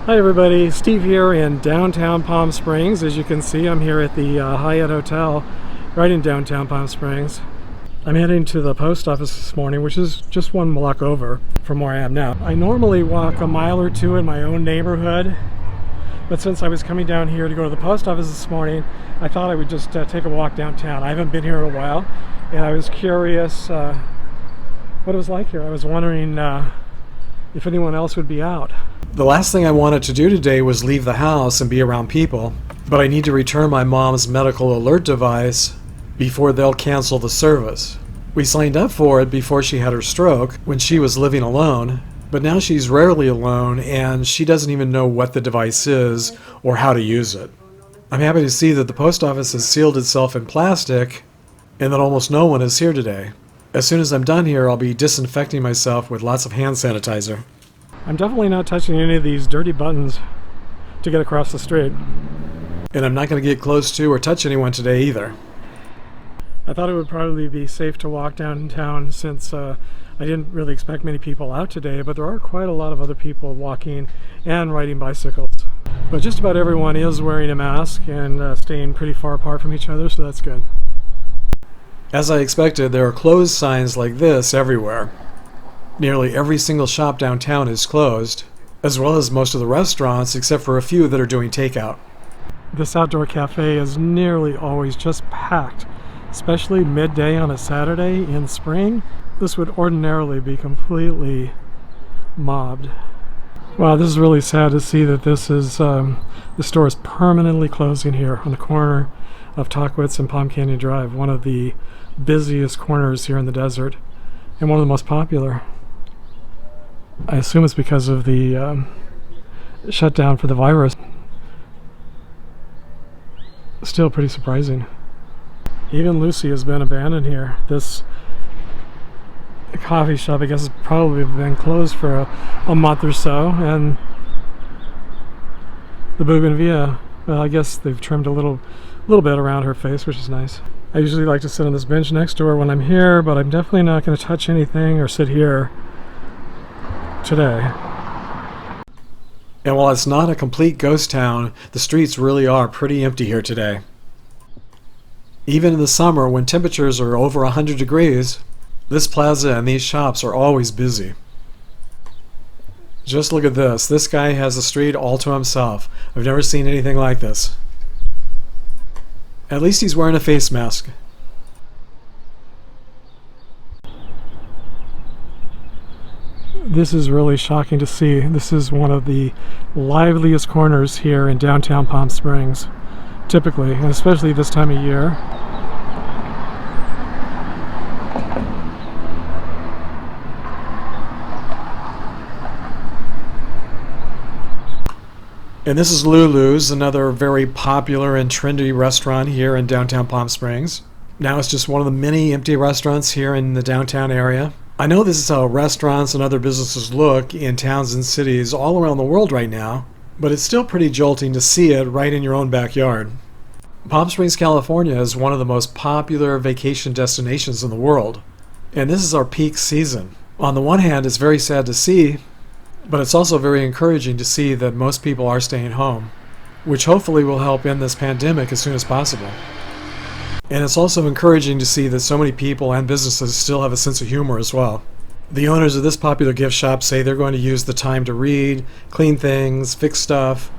Hi everybody, Steve here in downtown Palm Springs. As you can see, I'm here at the Hyatt Hotel right in downtown Palm Springs. I'm heading to the post office this morning, which is just one block over from where I am now. I normally walk a mile or two in my own neighborhood, but since I was coming down here to go to the post office this morning, I thought I would just take a walk downtown. I haven't been here in a while, and I was curious what it was like here. I was wondering if anyone else would be out. The last thing I wanted to do today was leave the house and be around people, but I need to return my mom's medical alert device before they'll cancel the service. We signed up for it before she had her stroke when she was living alone, but now she's rarely alone and she doesn't even know what the device is or how to use it. I'm happy to see that the post office has sealed itself in plastic and that almost no one is here today. As soon as I'm done here, I'll be disinfecting myself with lots of hand sanitizer. I'm definitely not touching any of these dirty buttons to get across the street. And I'm not going to get close to or touch anyone today either. I thought it would probably be safe to walk downtown since I didn't really expect many people out today, but there are quite a lot of other people walking and riding bicycles. But just about everyone is wearing a mask and staying pretty far apart from each other, so that's good. As I expected, there are closed signs like this everywhere. Nearly every single shop downtown is closed, as well as most of the restaurants except for a few that are doing takeout. This outdoor cafe is nearly always just packed, especially midday on a Saturday in spring. This would ordinarily be completely mobbed. Wow, this is really sad to see that this is the store is permanently closing here on the corner of Tockwitz and Palm Canyon Drive, one of the busiest corners here in the desert and one of the most popular. I assume it's because of the shutdown for the virus. Still pretty surprising. Even Lucy has been abandoned here. This coffee shop, I guess, has probably been closed for a month or so, and the bougainvillea, well, I guess they've trimmed a little bit around her face, which is nice. I usually like to sit on this bench next to her when I'm here, but I'm definitely not going to touch anything or sit here today. And while it's not a complete ghost town, the streets really are pretty empty here today. Even in the summer, when temperatures are over 100 degrees, this plaza and these shops are always busy. Just look at this. This guy has the street all to himself. I've never seen anything like this. At least he's wearing a face mask. This is really shocking to see. This is one of the liveliest corners here in downtown Palm Springs, typically, and especially this time of year. And this is Lulus, another very popular and trendy restaurant here in downtown Palm Springs. Now it's just one of the many empty restaurants here in the downtown area. I know this is how restaurants and other businesses look in towns and cities all around the world right now, but it's still pretty jolting to see it right in your own backyard. Palm Springs, California is one of the most popular vacation destinations in the world, and this is our peak season. On the one hand, it's very sad to see, but it's also very encouraging to see that most people are staying home, which hopefully will help end this pandemic as soon as possible. And it's also encouraging to see that so many people and businesses still have a sense of humor as well. The owners of this popular gift shop say they're going to use the time to read, clean things, fix stuff,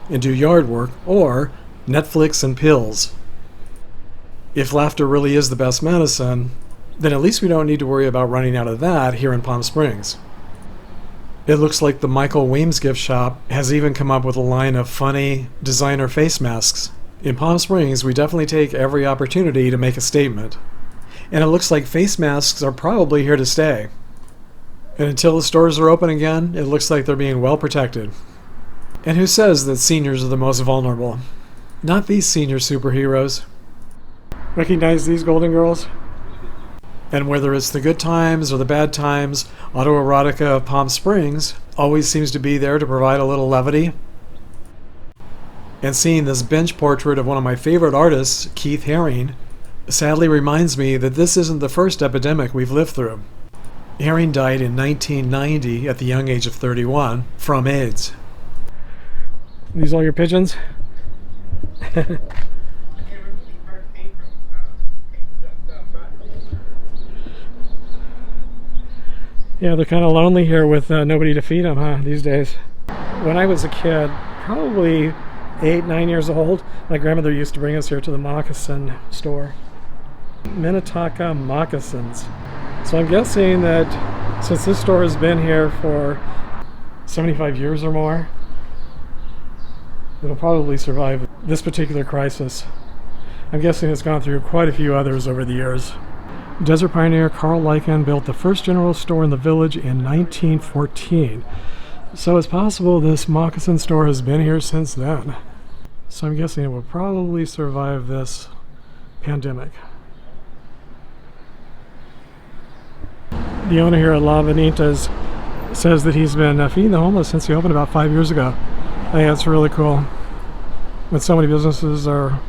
and do yard work, or Netflix and pills. If laughter really is the best medicine, then at least we don't need to worry about running out of that here in Palm Springs. It looks like the Michael Weems gift shop has even come up with a line of funny designer face masks. In Palm Springs, we definitely take every opportunity to make a statement. And it looks like face masks are probably here to stay. And until the stores are open again, it looks like they're being well protected. And who says that seniors are the most vulnerable? Not these senior superheroes. Recognize these Golden Girls? And whether it's the good times or the bad times, Autoerotica of Palm Springs always seems to be there to provide a little levity. And seeing this bench portrait of one of my favorite artists, Keith Haring, sadly reminds me that this isn't the first epidemic we've lived through. Haring died in 1990 at the young age of 31 from AIDS. These all your pigeons? Yeah, they're kind of lonely here with nobody to feed them, huh, these days. When I was a kid, probably 8, 9 years old, my grandmother used to bring us here to the moccasin store. Minnetonka moccasins. So I'm guessing that since this store has been here for 75 years or more, it'll probably survive this particular crisis. I'm guessing it's gone through quite a few others over the years. Desert pioneer Carl Lycan built the first general store in the village in 1914. So it's possible this moccasin store has been here since then. So I'm guessing it will probably survive this pandemic. The owner here at La Vanitas says that he's been feeding the homeless since he opened about 5 years ago. I think that's really cool. When so many businesses are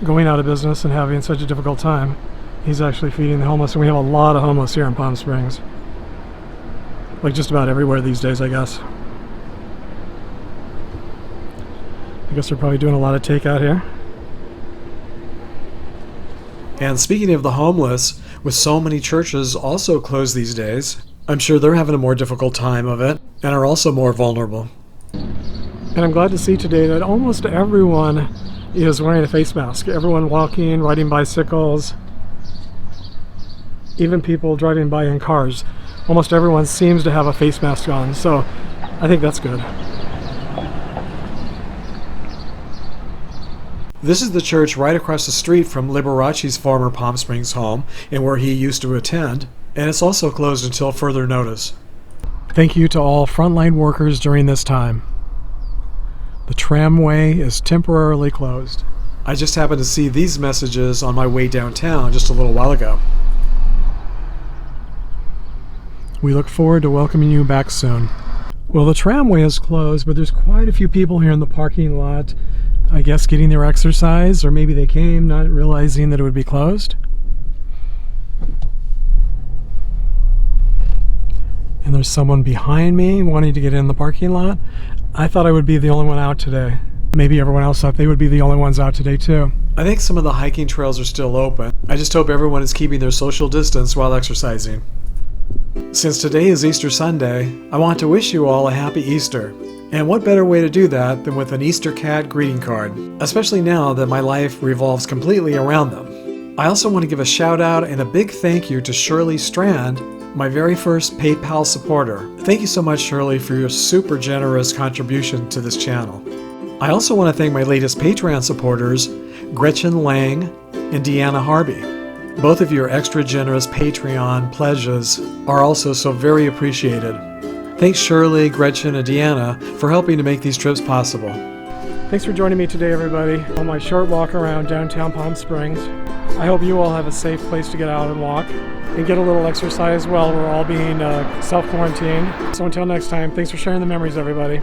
going out of business and having such a difficult time, he's actually feeding the homeless, and we have a lot of homeless here in Palm Springs. Like just about everywhere these days, I guess. I guess they're probably doing a lot of takeout here. And speaking of the homeless, with so many churches also closed these days, I'm sure they're having a more difficult time of it and are also more vulnerable. And I'm glad to see today that almost everyone is wearing a face mask. Everyone walking, riding bicycles, even people driving by in cars. Almost everyone seems to have a face mask on, so I think that's good. This is the church right across the street from Liberace's former Palm Springs home and where he used to attend, and it's also closed until further notice. Thank you to all frontline workers during this time. The tramway is temporarily closed. I just happened to see these messages on my way downtown just a little while ago. We look forward to welcoming you back soon. Well, the tramway is closed, but there's quite a few people here in the parking lot, I guess getting their exercise, or maybe they came not realizing that it would be closed. And there's someone behind me wanting to get in the parking lot. I thought I would be the only one out today. Maybe everyone else thought they would be the only ones out today too. I think some of the hiking trails are still open. I just hope everyone is keeping their social distance while exercising. Since today is Easter Sunday, I want to wish you all a happy Easter. And what better way to do that than with an Easter cat greeting card, especially now that my life revolves completely around them. I also want to give a shout out and a big thank you to Shirley Strand, my very first PayPal supporter. Thank you so much, Shirley, for your super generous contribution to this channel. I also want to thank my latest Patreon supporters, Gretchen Lang and Deanna Harvey. Both of your extra generous Patreon pledges are also so very appreciated. Thanks Shirley, Gretchen, and Deanna for helping to make these trips possible. Thanks for joining me today, everybody, on my short walk around downtown Palm Springs. I hope you all have a safe place to get out and walk and get a little exercise while we're all being self-quarantined. So until next time, thanks for sharing the memories, everybody.